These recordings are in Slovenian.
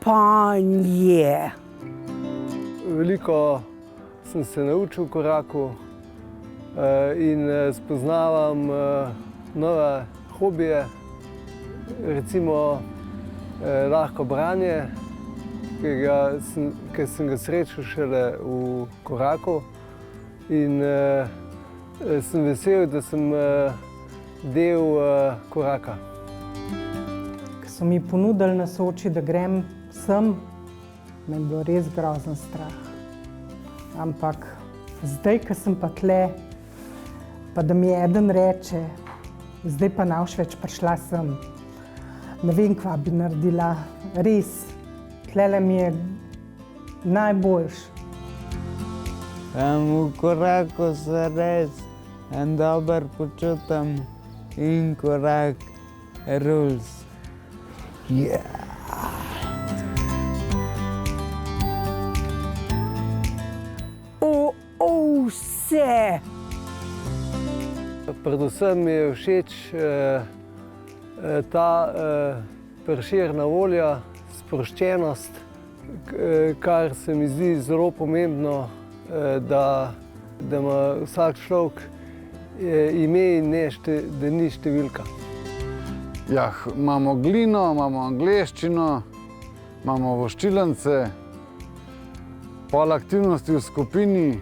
Spanje. Veliko sem se naučil v koraku in spoznavam nove hobije, recimo lahko branje, ki sem ga srečal šele v koraku in sem vesel, da sem del koraka. Ko so mi ponudili na Soči, da grem sem, me je bilo res grozen strah. Ampak zdaj, ko sem pa tle, pa da mi eden reče, zdaj pa na Auschwitz prišla sem, ne vem, kva bi naredila, res, tlele mi je najboljš. V koraku se res dobro počutim in korak rules. Vse! Predvsem mi je všeč ta prešerna volja, sproščenost, kar se mi zdi zelo pomembno, da ima vsak človek ime in da ni številka. Ja, imamo glino, imamo angleščino, imamo voščilence, pol aktivnosti v skupini,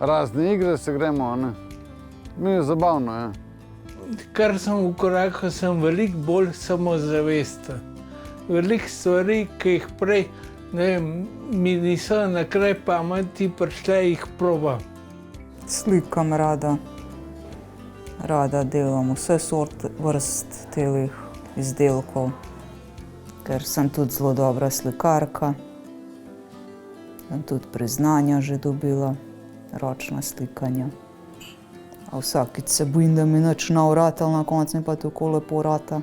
razne igre se gremo, ne. Mi je zabavno, ja. Kar sem v koraku, sem veliko bolj samozavesten. Veliko stvari, ki jih prej, ne vem, mi niso na kraj pameti prišle, jih probam. Slikam rada. Rada delam vse vrst teh izdelkov, ker sem tudi zelo dobra slikarka. Sem tudi priznanja že dobila, ročna slikanja. A vsakič se bojim, da mi nič ne vrata, na koncu mi pa tako lepo vrata.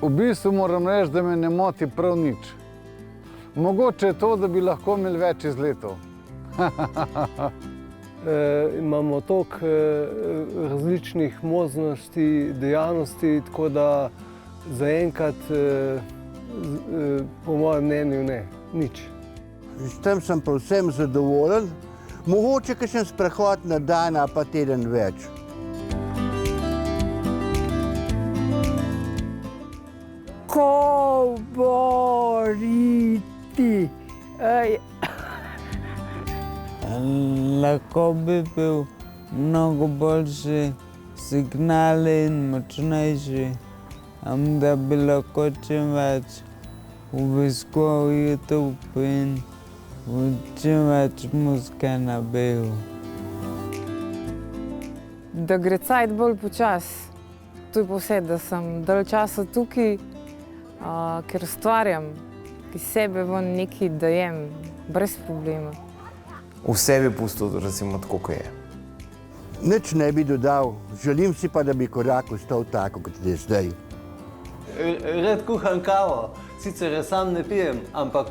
V bistvu moram reči, da me ne moti prav nič. Mogoče je to, da bi lahko imeli več izletov. Imamo toliko različnih možnosti, dejavnosti, tako da zaenkrat, po mojem mnenju, ne, nič. S tem sem povsem zadovoljen. Mogoče kakšen sprehod na dan, a pa teden več. Govoriti. Lahko bi bil mnogo boljši signal in močnejši, da bi lahko čim več obiskoval YouTube in čim več muzike nabil. Da gre cajt bolj počasi. To je pa vse, da sem dalj časa tukaj, ker ustvarjam, iz sebe ven nekaj dajem, brez problema. Vse bi pustil, recimo, tako, kot je. Nič ne bi dodal, želim si pa, da bi korak ostal tako, kot je zdaj. Rad kuham kavo, sicer je sam ne pijem, ampak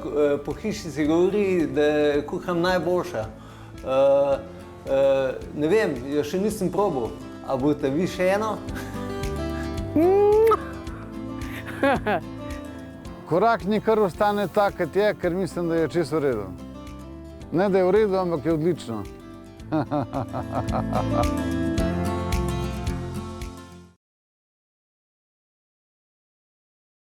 po hiši se govori, da kuham najboljša. Ne vem, jo še nisem probal, a boste vi še eno? Korak ni kar ostane tak, kot je, ker mislim, da je čisto v redu. Ne, da je v redu, ampak je odlično.